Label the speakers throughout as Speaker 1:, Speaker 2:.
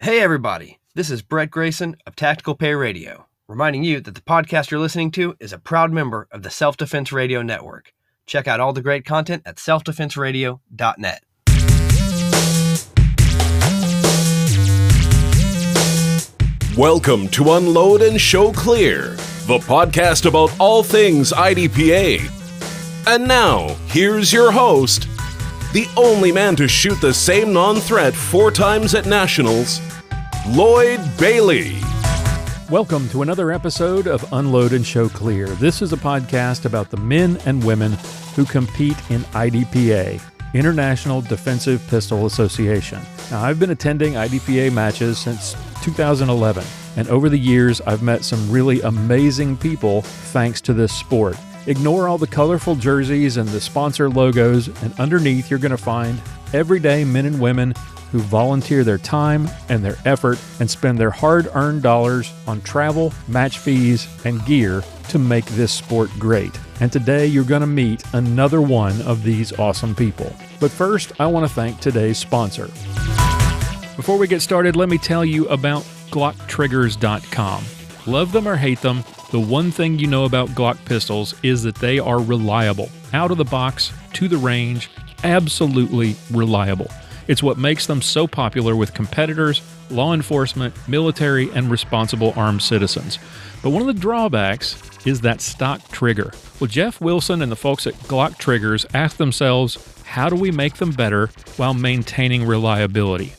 Speaker 1: Hey everybody, this is Brett Grayson of Tactical Pay Radio, reminding you that the podcast you're listening to is a proud member of the Self-Defense Radio Network. Check out all the great content at selfdefenseradio.net.
Speaker 2: Welcome to Unload and Show Clear, the podcast about all things IDPA. And now, here's your host, the only man to shoot the same non-threat 4 times at Nationals, Lloyd Bailey.
Speaker 3: Welcome to another episode of Unload and Show Clear. This is a podcast about the men and women who compete in IDPA, International Defensive Pistol Association. Now, I've been attending IDPA matches since 2011, and over the years, I've met some really amazing people thanks to this sport. Ignore all the colorful jerseys and the sponsor logos, and underneath you're going to find everyday men and women who volunteer their time and their effort and spend their hard-earned dollars on travel, match fees, and gear to make this sport great. And today you're going to meet another one of these awesome people. But first, I want to thank today's sponsor. Before we get started, let me tell you about GlockTriggers.com. Love them or hate them, the one thing you know about Glock pistols is that they are reliable. Out of the box, to the range, absolutely reliable. It's what makes them so popular with competitors, law enforcement, military, and responsible armed citizens. But one of the drawbacks is that stock trigger. Well, Jeff Wilson and the folks at Glock Triggers asked themselves, how do we make them better while maintaining reliability?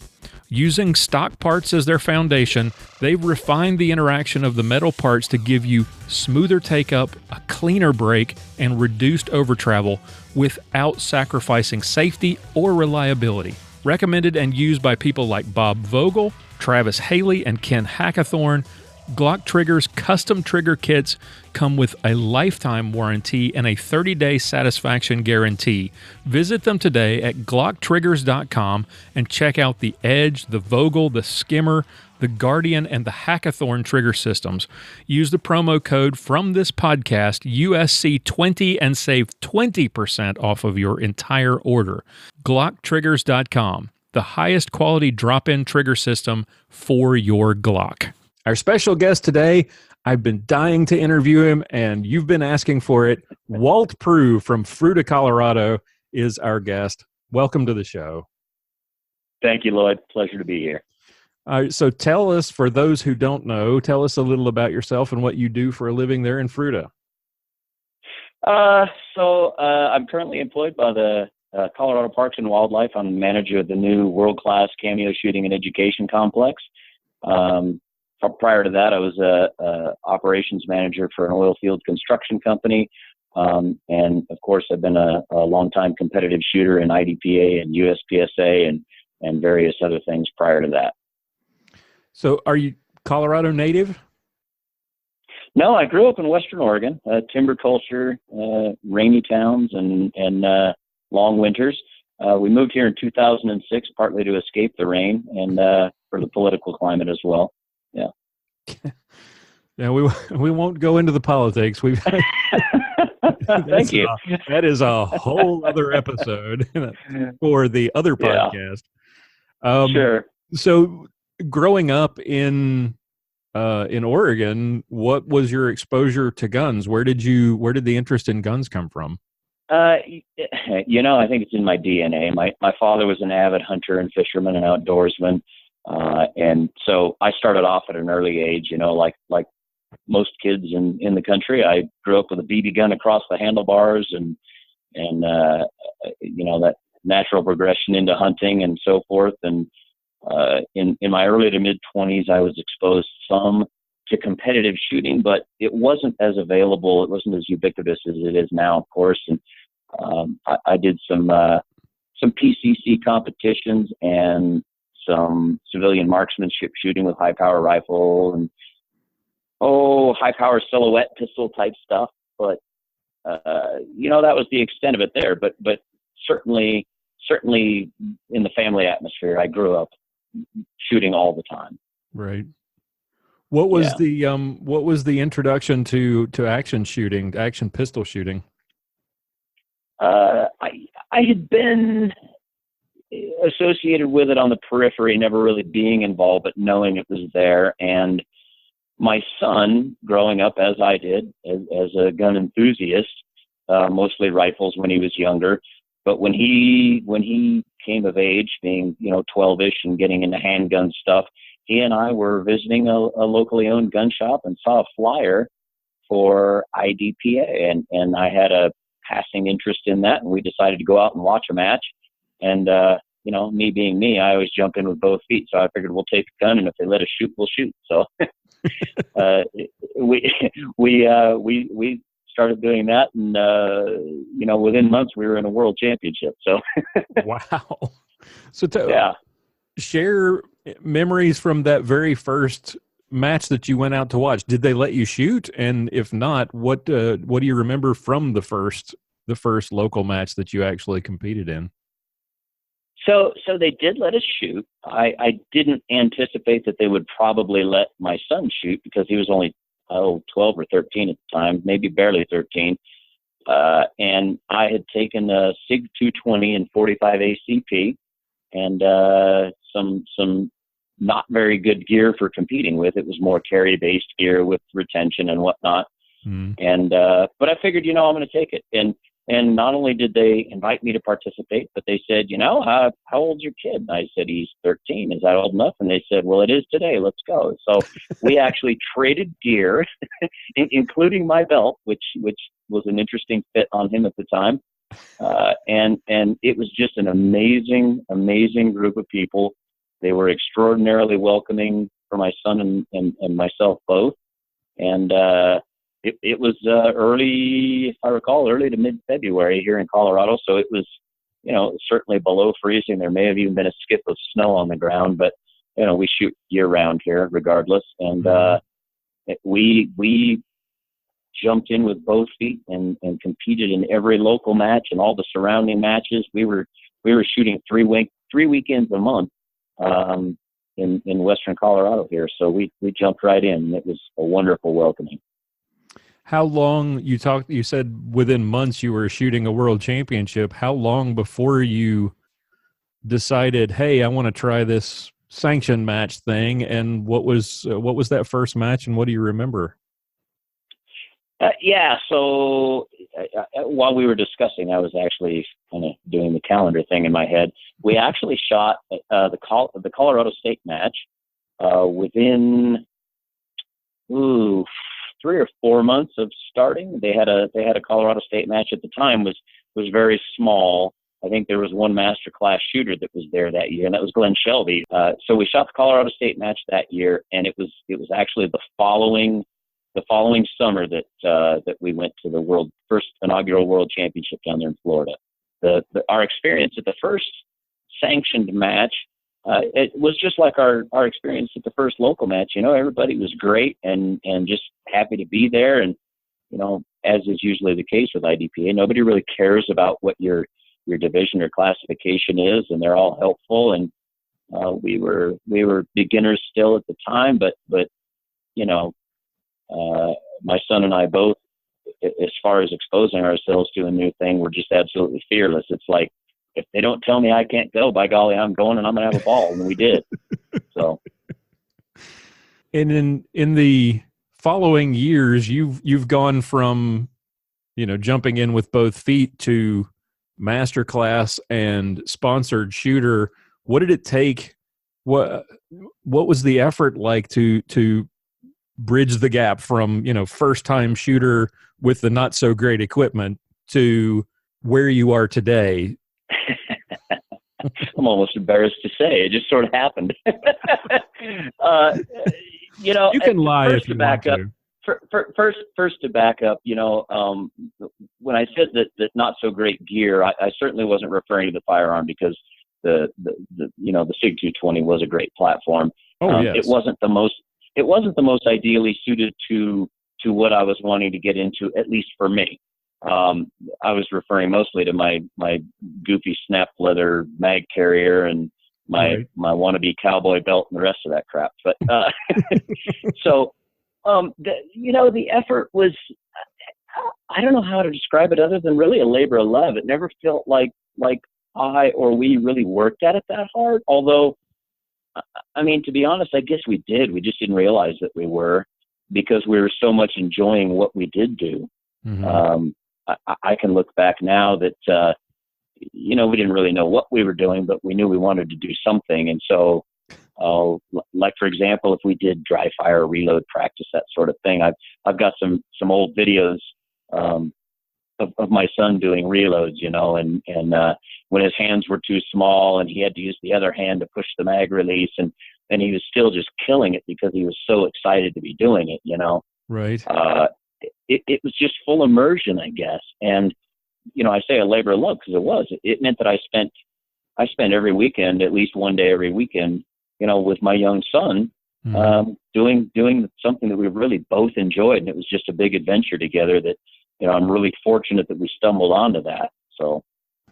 Speaker 3: Using stock parts as their foundation, they've refined the interaction of the metal parts to give you smoother take-up, a cleaner break, and reduced overtravel without sacrificing safety or reliability. Recommended and used by people like Bob Vogel, Travis Haley, and Ken Hackathorn, Glock Triggers custom trigger kits come with a lifetime warranty and a 30-day satisfaction guarantee. Visit them today at GlockTriggers.com and check out the Edge, the Vogel, the Skimmer, the Guardian, and the Hackathorn trigger systems. Use the promo code from this podcast, USC20, and save 20% off of your entire order. GlockTriggers.com, the highest quality drop-in trigger system for your Glock. Our special guest today, I've been dying to interview him, and you've been asking for it. Walt Proulx from Fruita, Colorado is our guest. Welcome to the show.
Speaker 4: Thank you, Lloyd. Pleasure to be here.
Speaker 3: So tell us, for those who don't know, tell us a little about yourself and what you do for a living there in Fruita.
Speaker 4: I'm currently employed by the Colorado Parks and Wildlife. I'm the manager of the new world-class Cameo Shooting and Education Complex. Prior to that, I was a operations manager for an oil field construction company. And of course, I've been a longtime competitive shooter in IDPA and USPSA and various other things prior to that.
Speaker 3: So are you Colorado native?
Speaker 4: No, I grew up in Western Oregon, timber culture, rainy towns and long winters. We moved here in 2006, partly to escape the rain and for the political climate as well. Yeah.
Speaker 3: Yeah, we won't go into the politics.
Speaker 4: Thank you.
Speaker 3: That is a whole other episode for the other podcast. Yeah.
Speaker 4: Sure.
Speaker 3: So, growing up in Oregon, what was your exposure to guns? Where did the interest in guns come from?
Speaker 4: I think it's in my DNA. My father was an avid hunter and fisherman and outdoorsman. And so I started off at an early age, like most kids in the country. I grew up with a BB gun across the handlebars and that natural progression into hunting and so forth. And in my early to mid 20s, I was exposed some to competitive shooting, but it wasn't as available. It wasn't as ubiquitous as it is now, of course. And I did some PCC competitions and some civilian marksmanship shooting with high power rifle and high power silhouette pistol type stuff. But that was the extent of it there. But certainly in the family atmosphere, I grew up shooting all the time.
Speaker 3: Right. What was the introduction to action shooting, action pistol shooting?
Speaker 4: I had been associated with it on the periphery, never really being involved, but knowing it was there. And my son, growing up as I did, as a gun enthusiast, mostly rifles when he was younger. But when he came of age, being 12-ish and getting into handgun stuff, he and I were visiting a locally owned gun shop and saw a flyer for IDPA, and I had a passing interest in that, and we decided to go out and watch a match. And me being me, I always jump in with both feet, so I figured we'll take a gun, and if they let us shoot, we'll shoot. So we started doing that, and within months we were in a world championship. So
Speaker 3: wow. So share memories from that very first match that you went out to watch. Did they let you shoot? And if not, what do you remember from the first local match that you actually competed in?
Speaker 4: So they did let us shoot. I didn't anticipate that they would probably let my son shoot because he was only 12 or 13 at the time, maybe barely 13. And I had taken a SIG 220 and 45 ACP and some not very good gear for competing with. It was more carry-based gear with retention and whatnot. And but I figured, I'm going to take it. And not only did they invite me to participate, but they said, how old's your kid? And I said, he's 13. Is that old enough? And they said, well, it is today. Let's go. So we actually traded gear, including my belt, which was an interesting fit on him at the time. And it was just an amazing, amazing group of people. They were extraordinarily welcoming for my son and myself both. And it was early, if I recall, early to mid-February here in Colorado. So it was, certainly below freezing. There may have even been a skip of snow on the ground, but, we shoot year-round here regardless. And we jumped in with both feet and competed in every local match and all the surrounding matches. We were shooting 3 weekends a month in Western Colorado here. So we jumped right in. It was a wonderful welcoming.
Speaker 3: How long you said within months you were shooting a world championship. How long before you decided, hey, I want to try this sanctioned match thing? And what was that first match, and what do you remember?
Speaker 4: So while we were discussing, I was actually kind of doing the calendar thing in my head. We actually shot the Colorado State match within 3 or 4 months of starting. They had a Colorado State match at the time was very small. I think there was one master class shooter that was there that year, and that was Glenn Shelby. So we shot the Colorado State match that year, and it was actually the following summer that we went to the first inaugural world championship down there in Florida. Our experience at the first sanctioned match, it was just like our experience at the first local match. Everybody was great and just happy to be there. And, as is usually the case with IDPA, nobody really cares about what your division or classification is, and they're all helpful. And we were beginners still at the time, but my son and I both, as far as exposing ourselves to a new thing, we're just absolutely fearless. It's like, if they don't tell me I can't go, by golly, I'm going and I'm going to have a ball. And we did. So.
Speaker 3: And in the following years, you've gone from, jumping in with both feet to master class and sponsored shooter. What did it take? What was the effort like to bridge the gap from, first time shooter with the not so great equipment to where you are today?
Speaker 4: I'm almost embarrassed to say it just sort of happened.
Speaker 3: You can lie if you want to.
Speaker 4: First to back up, when I said that not so great gear, I certainly wasn't referring to the firearm, because the SIG 220 was a great platform.
Speaker 3: Oh, yes.
Speaker 4: It wasn't the most ideally suited to what I was wanting to get into, at least for me. I was referring mostly to my goofy snap leather mag carrier and my wannabe cowboy belt and the rest of that crap. But so the effort was, I don't know how to describe it other than really a labor of love. It never felt like we really worked at it that hard. Although, I mean, to be honest, I guess we did. We just didn't realize that we were, because we were so much enjoying what we did do.
Speaker 3: Mm-hmm.
Speaker 4: I can look back now that, we didn't really know what we were doing, but we knew we wanted to do something. And so, like, for example, if we did dry fire, reload practice, that sort of thing, I've got some old videos of my son doing reloads, and when his hands were too small and he had to use the other hand to push the mag release, and he was still just killing it because he was so excited to be doing it,
Speaker 3: Right.
Speaker 4: It was just full immersion, I guess. And, I say a labor of love because it meant that I spent every weekend, at least one day every weekend, with my young son,
Speaker 3: Mm-hmm.
Speaker 4: doing something that we really both enjoyed. And it was just a big adventure together that, I'm really fortunate that we stumbled onto that. So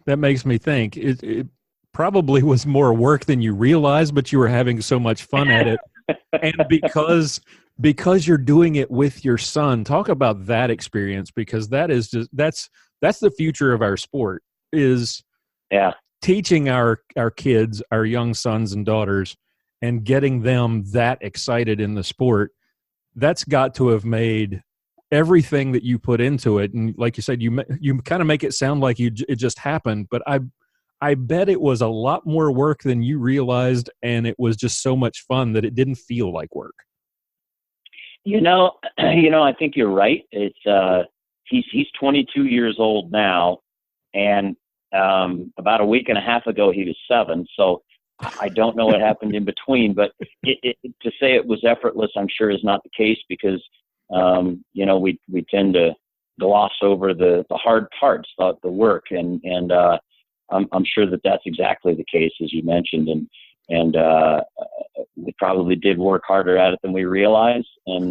Speaker 3: That makes me think it probably was more work than you realized, but you were having so much fun at it. And because you're doing it with your son, talk about that experience, because that is just, that's the future of our sport, is teaching our kids, our young sons and daughters, and getting them that excited in the sport. That's got to have made everything that you put into it. And like you said, you kind of make it sound like it just happened, but I bet it was a lot more work than you realized, and it was just so much fun that it didn't feel like work.
Speaker 4: I think you're right. It's he's 22 years old now, and about a week and a half ago he was 7. So I don't know what happened in between, but to say it was effortless, I'm sure is not the case, because we tend to gloss over the hard parts, the work, and I'm sure that that's exactly the case, as you mentioned, and we probably did work harder at it than we realized, and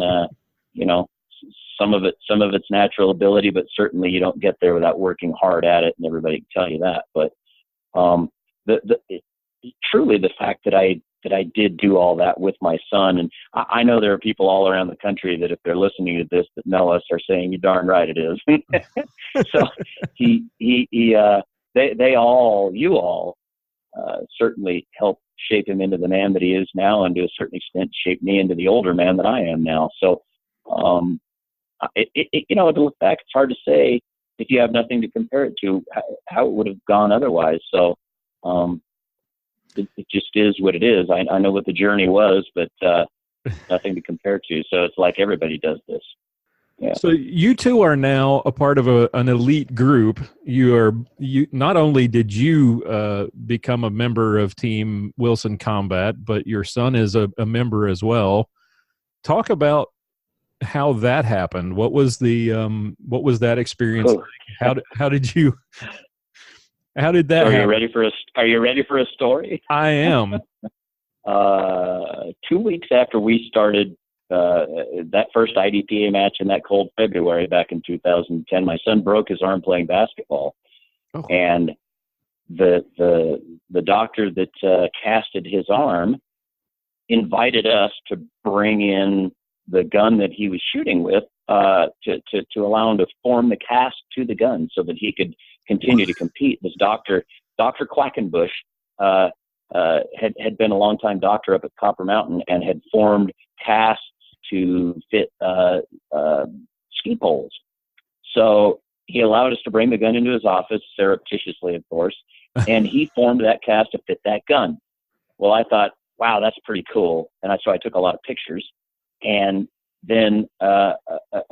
Speaker 4: some of it's natural ability, but certainly you don't get there without working hard at it, and everybody can tell you that. But truly, the fact that I did do all that with my son, and I know there are people all around the country that, if they're listening to this that know us, are saying, "You darn right it is." So you all certainly helped shape him into the man that he is now, and to a certain extent shaped me into the older man that I am now. So, to look back, it's hard to say, if you have nothing to compare it to, how it would have gone otherwise. So, it just is what it is. I know what the journey was, but nothing to compare to. So it's like everybody does this. Yeah.
Speaker 3: So you two are now a part of an elite group. You not only did you become a member of Team Wilson Combat, but your son is a member as well. Talk about how that happened. What was that experience like? How did that happen?
Speaker 4: Are you ready for a story?
Speaker 3: I am.
Speaker 4: 2 weeks after we started that first IDPA match in that cold February back in 2010, my son broke his arm playing basketball. Oh. And the doctor that casted his arm invited us to bring in the gun that he was shooting with to allow him to form the cast to the gun so that he could continue to compete. This Dr. Quackenbush had been a longtime doctor up at Copper Mountain and had formed casts to fit ski poles. So he allowed us to bring the gun into his office, surreptitiously, of course, and he formed that cast to fit that gun. Well, I thought, wow, that's pretty cool. And so I took a lot of pictures. And then a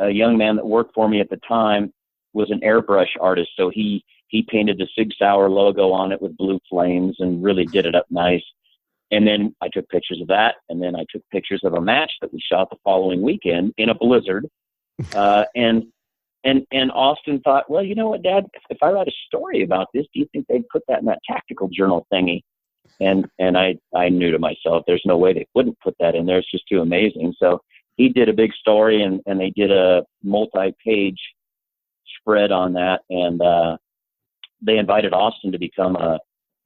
Speaker 4: young man that worked for me at the time was an airbrush artist. So he painted the Sig Sauer logo on it with blue flames and really did it up nice. And then I took pictures of that. And then I took pictures of a match that we shot the following weekend in a blizzard. And Austin thought, well, you know what, Dad, if I write a story about this, do you think they'd put that in that tactical journal thingy? And I knew to myself, there's no way they wouldn't put that in there. It's just too amazing. So he did a big story, and they did a multi-page spread on that. And they invited Austin to become a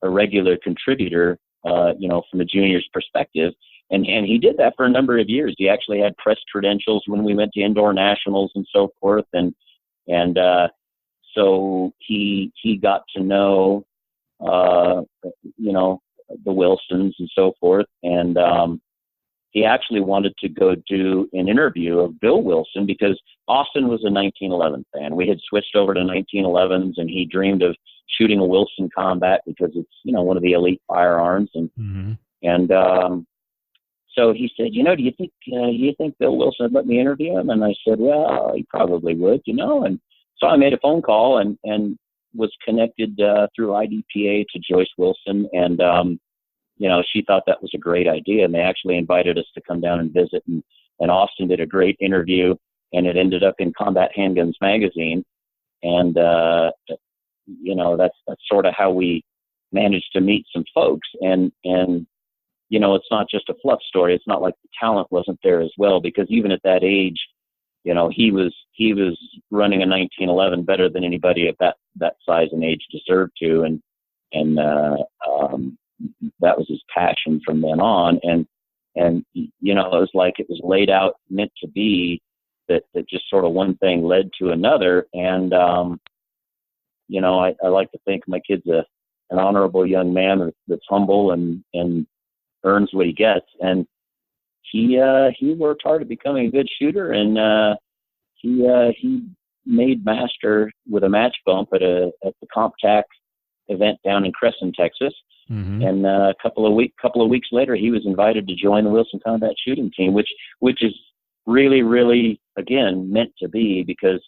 Speaker 4: regular contributor, from the juniors' perspective. And he did that for a number of years. He actually had press credentials when we went to indoor nationals and so forth. And so he got to know you know, the Wilsons and so forth. And he actually wanted to go do an interview of Bill Wilson because Austin was a 1911 fan. We had switched over to 1911s, and he dreamed of shooting a Wilson Combat because it's, you know, one of the elite firearms. And so he said, you know, do you think Bill Wilson would let me interview him? And I said, well, he probably would, you know. And so I made a phone call and was connected through IDPA to Joyce Wilson. And, you know, she thought that was a great idea. And they actually invited us to come down and visit. And Austin did a great interview, and it ended up in Combat Handguns magazine. And, you know, that's sort of how we managed to meet some folks. And, you know, it's not just a fluff story. It's not like the talent wasn't there as well, because even at that age, you know, he was running a 1911 better than anybody of that size and age deserved to. And that was his passion from then on. And, you know, it was like it was laid out, meant to be, that just sort of one thing led to another. And, you know, I like to think my kid's an honorable young man that's humble and earns what he gets. And he worked hard at becoming a good shooter, and he made Master with a match bump at the CompTAC event down in Crescent, Texas. And a couple of weeks later, he was invited to join the Wilson Combat Shooting Team, which is really, really, again, meant to be, because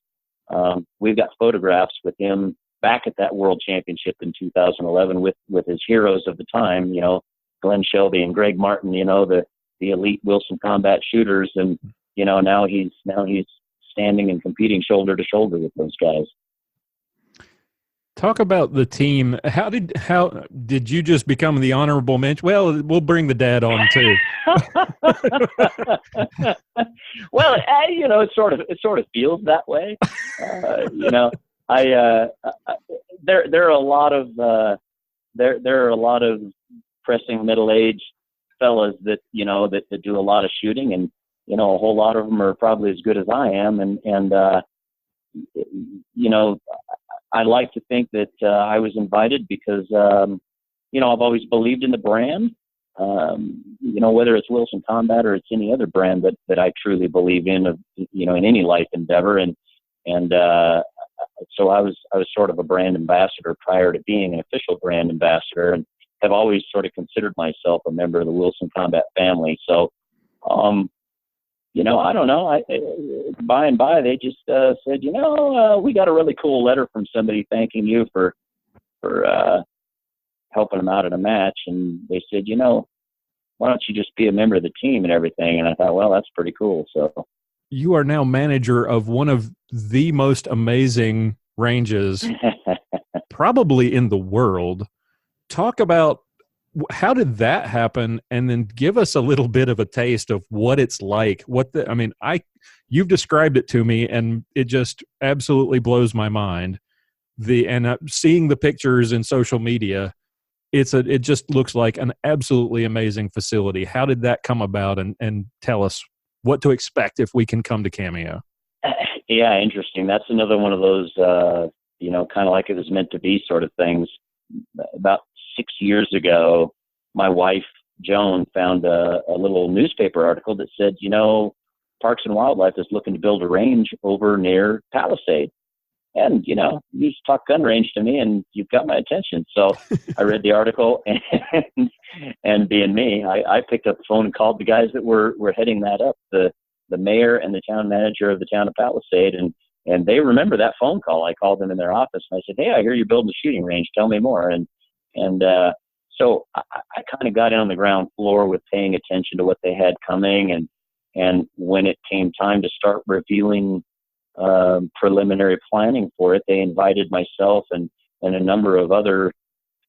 Speaker 4: we've got photographs with him back at that World Championship in 2011 with his heroes of the time, you know, Glenn Shelby and Greg Martin, you know, the elite Wilson Combat shooters. And, you know, now he's standing and competing shoulder to shoulder with those guys.
Speaker 3: Talk about the team. How did you just become the honorable mention? Well, we'll bring the dad on too.
Speaker 4: Well, you know, it sort of feels that way. You know, there are a lot of pressing middle-aged fellas that, you know, that do a lot of shooting, and, you know, a whole lot of them are probably as good as I am. And you know, I like to think that I was invited because, you know, I've always believed in the brand, you know, whether it's Wilson Combat or it's any other brand that I truly believe in, you know, in any life endeavor. And so I was sort of a brand ambassador prior to being an official brand ambassador, and have always sort of considered myself a member of the Wilson Combat family. So, you know, I don't know. By and by, they just said, you know, we got a really cool letter from somebody thanking you for helping them out at a match. And they said, you know, why don't you just be a member of the team and everything? And I thought, well, that's pretty cool. So
Speaker 3: you are now manager of one of the most amazing ranges probably in the world. Talk about how did that happen, and then give us a little bit of a taste of what it's like. You've described it to me, and it just absolutely blows my mind. Seeing the pictures in social media, it just looks like an absolutely amazing facility. How did that come about, and tell us what to expect if we can come to Cameo?
Speaker 4: Yeah, interesting. That's another one of those, you know, kind of like it was meant to be sort of things. About 6 years ago, my wife, Joan, found a little newspaper article that said, you know, Parks and Wildlife is looking to build a range over near Palisade. And, you know, you just talk gun range to me and you've got my attention. So I read the article, and being me, I picked up the phone and called the guys that were heading that up, the mayor and the town manager of the town of Palisade. And they remember that phone call. I called them in their office and I said, hey, I hear you're building a shooting range. Tell me more. So I kind of got in on the ground floor with paying attention to what they had coming. And when it came time to start revealing preliminary planning for it, they invited myself and a number of other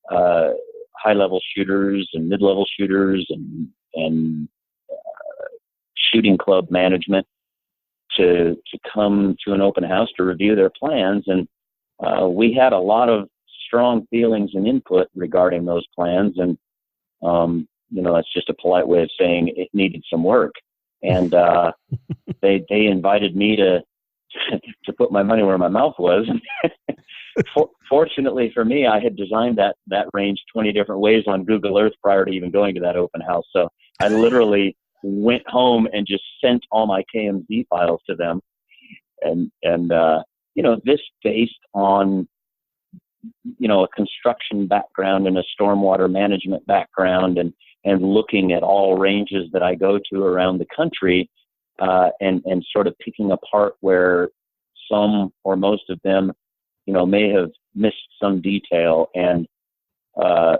Speaker 4: high-level shooters and mid-level shooters and shooting club management to come to an open house to review their plans. And we had a lot of strong feelings and input regarding those plans. And, you know, that's just a polite way of saying it needed some work. And they invited me to put my money where my mouth was Fortunately for me, I had designed that range 20 different ways on Google Earth prior to even going to that open house. So I literally went home and just sent all my KMZ files to them. And this based on, a construction background and a stormwater management background and looking at all ranges that I go to around the country, and sort of picking apart where some or most of them, may have missed some detail. And I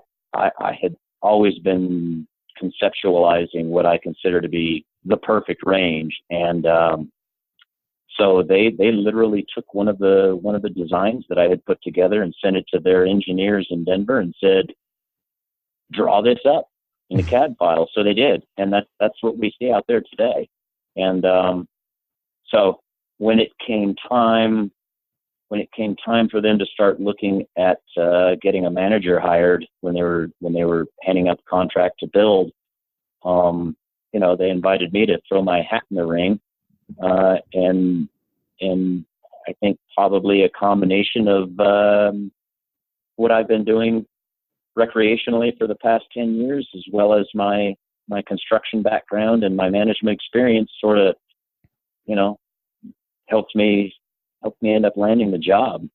Speaker 4: had always been conceptualizing what I consider to be the perfect range. And so they literally took one of the designs that I had put together and sent it to their engineers in Denver and said, draw this up in a CAD file. So they did. And that's what we see out there today. And so when it came time for them to start looking at getting a manager hired, when they were handing out the contract to build, they invited me to throw my hat in the ring, and I think probably a combination of what I've been doing recreationally for the past 10 years, as well as my construction background and my management experience, sort of, helped me end up landing the job.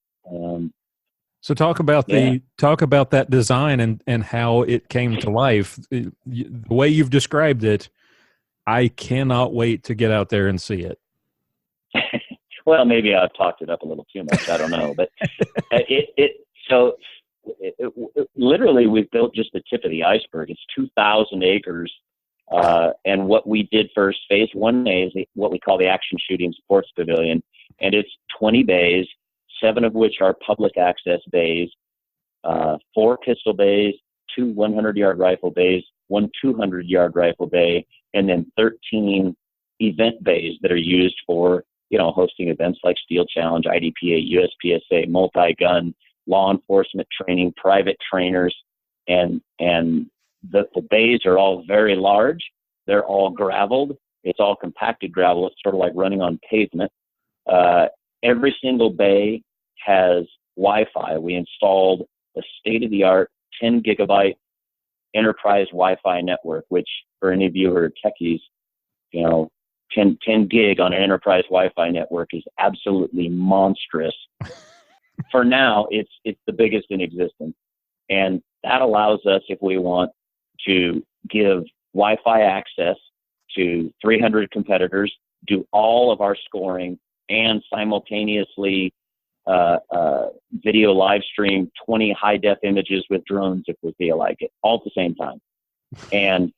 Speaker 3: So talk about that design and how it came to life. The way you've described it, I cannot wait to get out there and see it.
Speaker 4: Well, maybe I've talked it up a little too much. I don't know, but literally we've built just the tip of the iceberg. It's 2,000 acres. And what we did first, phase 1A, is what we call the Action Shooting Sports Pavilion. And it's 20 bays, 7 of which are public access bays, 4 pistol bays, 2 100-yard rifle bays, 1 200-yard rifle bay, and then 13 event bays that are used for, hosting events like Steel Challenge, IDPA, USPSA, multi-gun, law enforcement training, private trainers, and the bays are all very large. They're all graveled. It's all compacted gravel. It's sort of like running on pavement. Every single bay has Wi-Fi. We installed a state-of-the-art 10 gigabyte enterprise Wi-Fi network, which for any of you who are techies, 10 gig on an enterprise Wi-Fi network is absolutely monstrous. For now, it's the biggest in existence. And that allows us, if we want, to give Wi-Fi access to 300 competitors, do all of our scoring, and simultaneously video live stream 20 high-def images with drones if we feel like it, all at the same time. And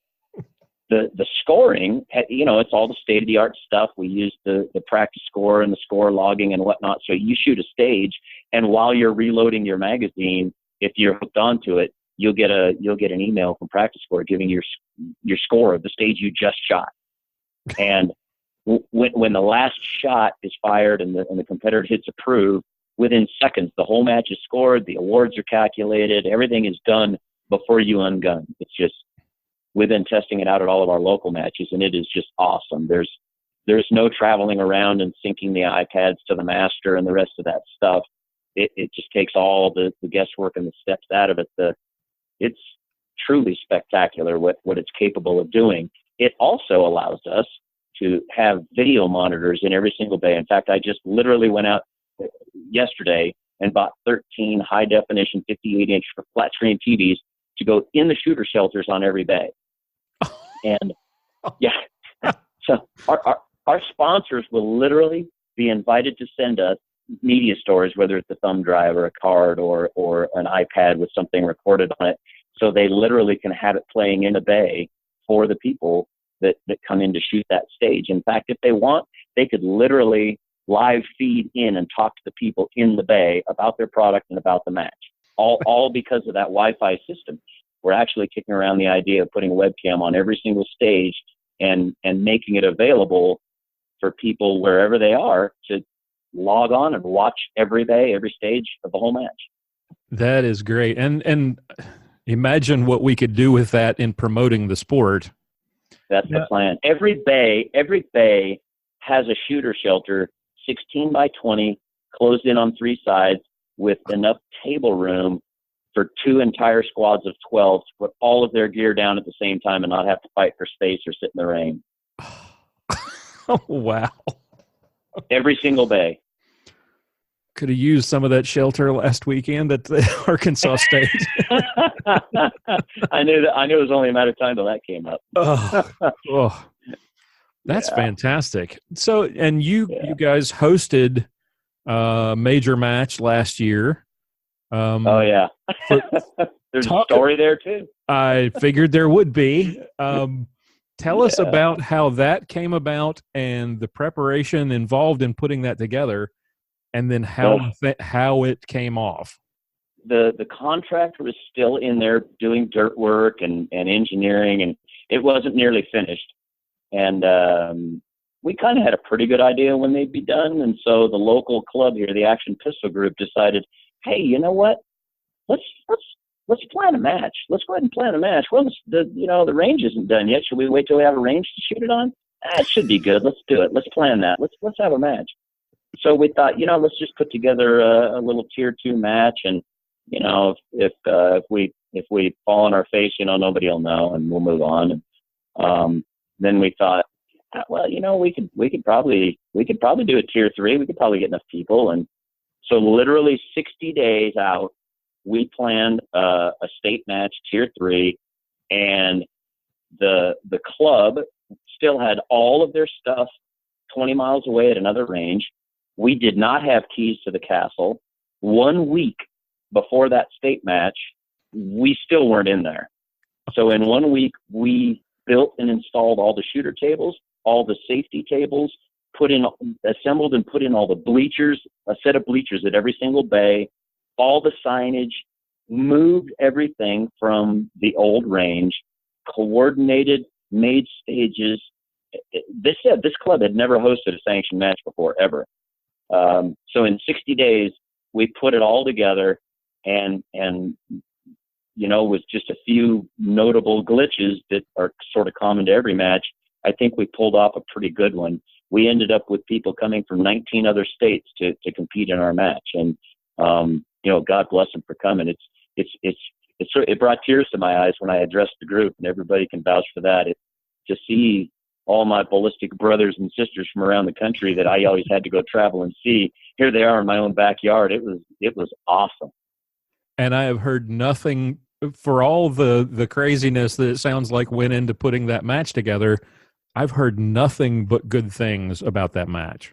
Speaker 4: the scoring, it's all the state-of-the-art stuff. We use the practice score and the score logging and whatnot. So you shoot a stage, and while you're reloading your magazine, if you're hooked onto it, you'll get an email from Practice Score giving your score of the stage you just shot. And when the last shot is fired and the competitor hits approve, within seconds the whole match is scored, the awards are calculated, everything is done before you ungun. It's just, we've been testing it out at all of our local matches, and it is just awesome. There's no traveling around and syncing the iPads to the master and the rest of that stuff. It just takes all the guesswork and the steps out of it. It's truly spectacular what it's capable of doing. It also allows us to have video monitors in every single bay. In fact, I just literally went out yesterday and bought 13 high-definition 58-inch flat-screen TVs to go in the shooter shelters on every bay. And, so our sponsors will literally be invited to send us media stories, whether it's a thumb drive or a card or an iPad with something recorded on it. So they literally can have it playing in a bay for the people that come in to shoot that stage. In fact, if they want, they could literally live feed in and talk to the people in the bay about their product and about the match, all because of that Wi-Fi system. We're actually kicking around the idea of putting a webcam on every single stage and making it available for people wherever they are to log on and watch every bay, every stage of the whole match.
Speaker 3: That is great. And imagine what we could do with that in promoting the sport.
Speaker 4: That's the plan. Every bay has a shooter shelter, 16 by 20, closed in on 3 sides, with enough table room for 2 entire squads of 12 to put all of their gear down at the same time and not have to fight for space or sit in the rain.
Speaker 3: Oh, wow.
Speaker 4: Every single bay.
Speaker 3: Could have used some of that shelter last weekend at the Arkansas State.
Speaker 4: I knew it was only a matter of time till that came up.
Speaker 3: That's fantastic. So, and you guys hosted a major match last year.
Speaker 4: There's a story there too.
Speaker 3: I figured there would be. Tell us about how that came about and the preparation involved in putting that together, and then how it came off.
Speaker 4: The contractor was still in there doing dirt work and engineering, and it wasn't nearly finished. And we kind of had a pretty good idea when they'd be done. And so the local club here, the Action Pistol Group, decided, hey, you know what? Let's plan a match. Let's go ahead and plan a match. Well, the range isn't done yet. Should we wait till we have a range to shoot it on? It should be good. Let's do it. Let's plan that. Let's have a match. So we thought, let's just put together a little tier 2 match, and if we fall on our face, nobody will know, and we'll move on. And then we thought, well, we could probably do a tier 3. We could probably get enough people, and so literally 60 days out, we planned a state match, tier 3, and the club still had all of their stuff 20 miles away at another range. We did not have keys to the castle. 1 week before that state match, we still weren't in there. So in 1 week, we built and installed all the shooter tables, all the safety tables, assembled and put in all the bleachers, a set of bleachers at every single bay, all the signage, moved everything from the old range, coordinated, made stages. This club had never hosted a sanctioned match before, ever. So in 60 days, we put it all together, and with just a few notable glitches that are sort of common to every match, I think we pulled off a pretty good one. We ended up with people coming from 19 other states to compete in our match, and God bless them for coming. It brought tears to my eyes when I addressed the group, and everybody can vouch for that. To see all my ballistic brothers and sisters from around the country that I always had to go travel and see, here they are in my own backyard. It was awesome.
Speaker 3: And I have heard nothing, for all the craziness that it sounds like went into putting that match together, I've heard nothing but good things about that match.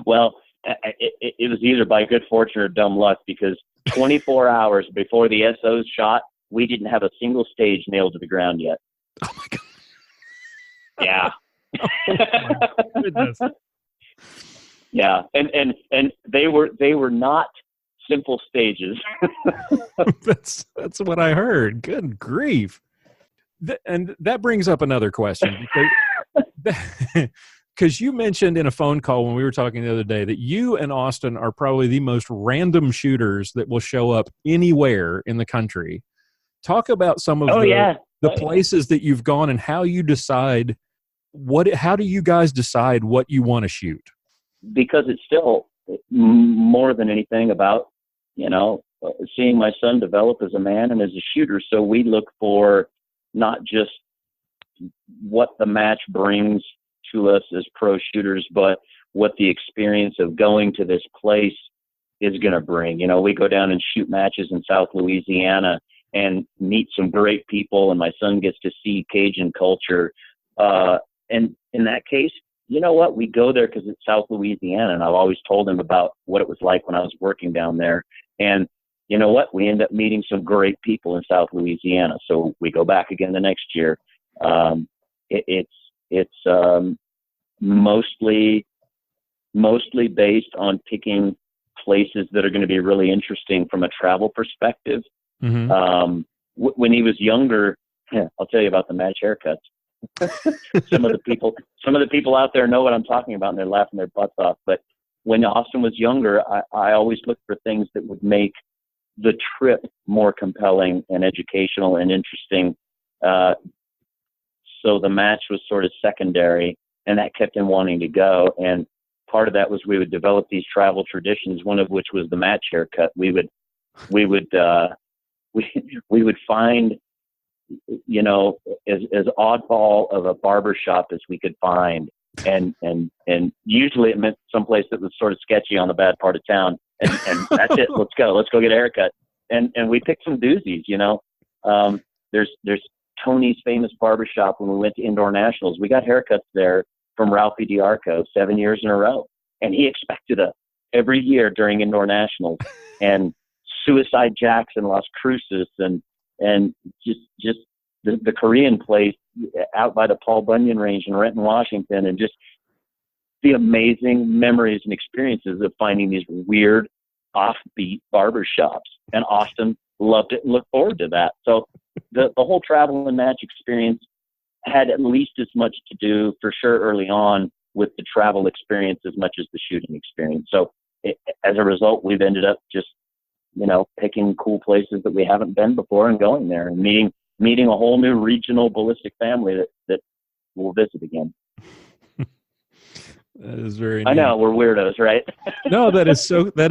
Speaker 4: Well, it was either by good fortune or dumb luck, because 24 hours before the SOs shot, we didn't have a single stage nailed to the ground yet.
Speaker 3: Oh my God.
Speaker 4: Yeah.
Speaker 3: Oh my goodness.
Speaker 4: Yeah. And they were not simple stages.
Speaker 3: That's what I heard. Good grief. And that brings up another question, because you mentioned in a phone call when we were talking the other day that you and Austin are probably the most random shooters that will show up anywhere in the country. Talk about some of the places that you've gone and how you decide how do you guys decide what you want to shoot? Because
Speaker 4: it's still more than anything about, seeing my son develop as a man and as a shooter. So we look for not just what the match brings to us as pro shooters, but what the experience of going to this place is going to bring. We go down and shoot matches in South Louisiana and meet some great people, and my son gets to see Cajun culture. And in that case, you know what? We go there because it's South Louisiana, and I've always told him about what it was like when I was working down there. And you know what? We end up meeting some great people in South Louisiana, so we go back again the next year. It's mostly based on picking places that are going to be really interesting from a travel perspective. Mm-hmm. When he was younger, I'll tell you about the match haircuts. Some of the people out there know what I'm talking about, and they're laughing their butts off. But when Austin was younger, I always looked for things that would make the trip more compelling and educational and interesting. So the match was sort of secondary, and that kept him wanting to go. And part of that was we would develop these travel traditions, one of which was the match haircut. We would find, you know, as oddball of a barber shop as we could find. And usually it meant someplace that was sort of sketchy on the bad part of town. And that's it. Let's go get a haircut. And we picked some doozies, you know. There's Tony's famous barbershop. When we went to Indoor Nationals, we got haircuts there from Ralphie Diarco 7 years in a row. And he expected us every year during Indoor Nationals. And Suicide Jacks in Las Cruces and just the Korean place out by the Paul Bunyan Range in Renton, Washington, and just the amazing memories and experiences of finding these weird offbeat barbershops. And Austin loved it and looked forward to that. So the whole travel and match experience had at least as much to do, for sure, early on with the travel experience as much as the shooting experience. So as a result, we've ended up just, you know, picking cool places that we haven't been before and going there and meeting a whole new regional ballistic family that will visit again.
Speaker 3: That is very neat.
Speaker 4: I know, we're weirdos, right?
Speaker 3: No, that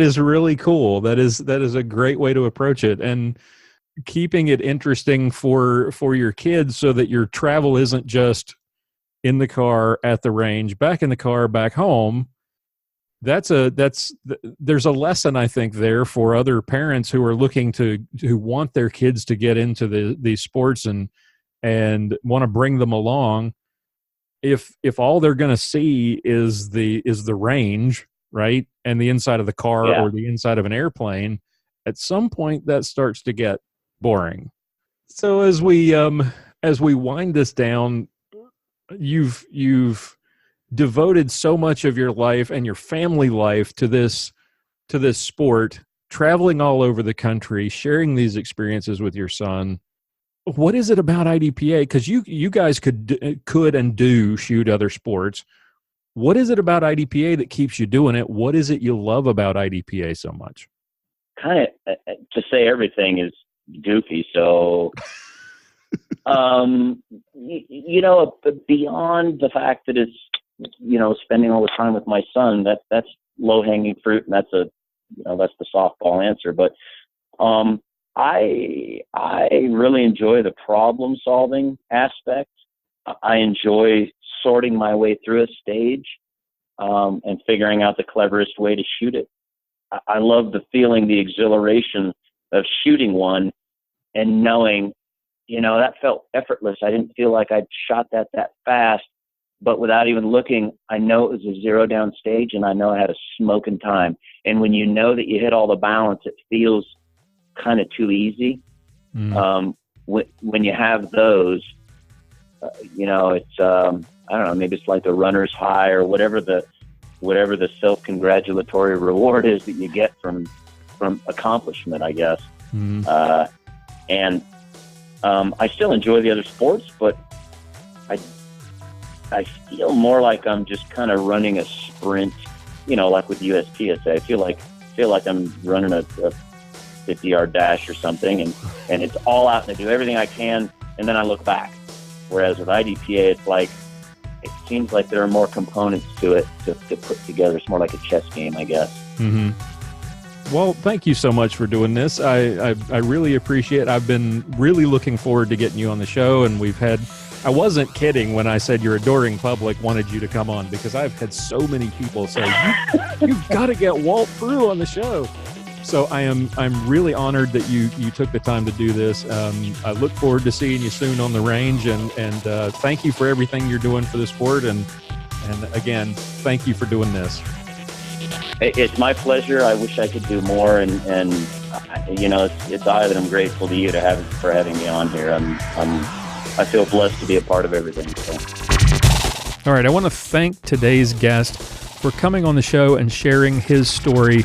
Speaker 3: is really cool. That is a great way to approach it, and keeping it interesting for your kids so that your travel isn't just in the car, at the range, back in the car, back home. There's a lesson, I think, there for other parents who are looking who want their kids to get into these sports and want to bring them along. If all they're going to see is the range, right, and the inside of the car or the inside of an airplane, at some point that starts to get boring. So as we wind this down, you've devoted so much of your life and your family life to this sport, traveling all over the country, sharing these experiences with your son. What is it about IDPA? Because you guys could and do shoot other sports. What is it about IDPA that keeps you doing it? What is it you love about IDPA so much? Kind of,
Speaker 4: to say everything is goofy. So, you know, beyond the fact that it's, you know, spending all the time with my son, that's low hanging fruit, and that's the softball answer. But I really enjoy the problem solving aspect. I enjoy sorting my way through a stage and figuring out the cleverest way to shoot it. I love the feeling, the exhilaration of shooting one and knowing, you know, that felt effortless. I didn't feel like I'd shot that fast. But without even looking, I know it was a zero down stage, and I know I had a smoking time. And when you know that you hit all the balance, it feels kind of too easy. When you have those, you know, it's I don't know, maybe it's like the runner's high or whatever the self-congratulatory reward is that you get from accomplishment, I guess. And I still enjoy the other sports, but I feel more like I'm just kind of running a sprint, you know, like with USPSA. I feel like I'm running a 50-yard dash or something, and it's all out, and I do everything I can, and then I look back. Whereas with IDPA, it's like, it seems like there are more components to it to put together. It's more like a chess game, I guess.
Speaker 3: Mm-hmm. Well, thank you so much for doing this. I really appreciate it. I've been really looking forward to getting you on the show, and I wasn't kidding when I said your adoring public wanted you to come on, because I've had so many people say, you've got to get Walt Proulx on the show. So I'm really honored that you took the time to do this. I look forward to seeing you soon on the range, and thank you for everything you're doing for the sport. And again, thank you for doing this.
Speaker 4: It's my pleasure. I wish I could do more, and you know, it's I that I'm grateful to you for having me on here. I feel blessed to be a part of everything. So.
Speaker 3: All right, I want to thank today's guest for coming on the show and sharing his story.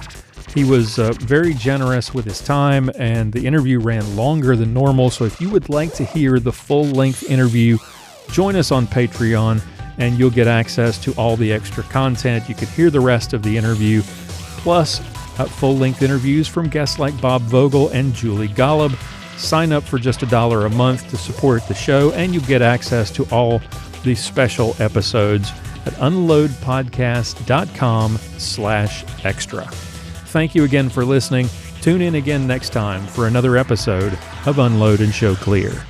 Speaker 3: He was very generous with his time, and the interview ran longer than normal. So if you would like to hear the full-length interview, join us on Patreon, and you'll get access to all the extra content. You could hear the rest of the interview, plus full-length interviews from guests like Bob Vogel and Julie Golub. Sign up for just $1 a month to support the show, and you get access to all the special episodes at unloadpodcast.com/extra. Thank you again for listening. Tune in again next time for another episode of Unload and Show Clear.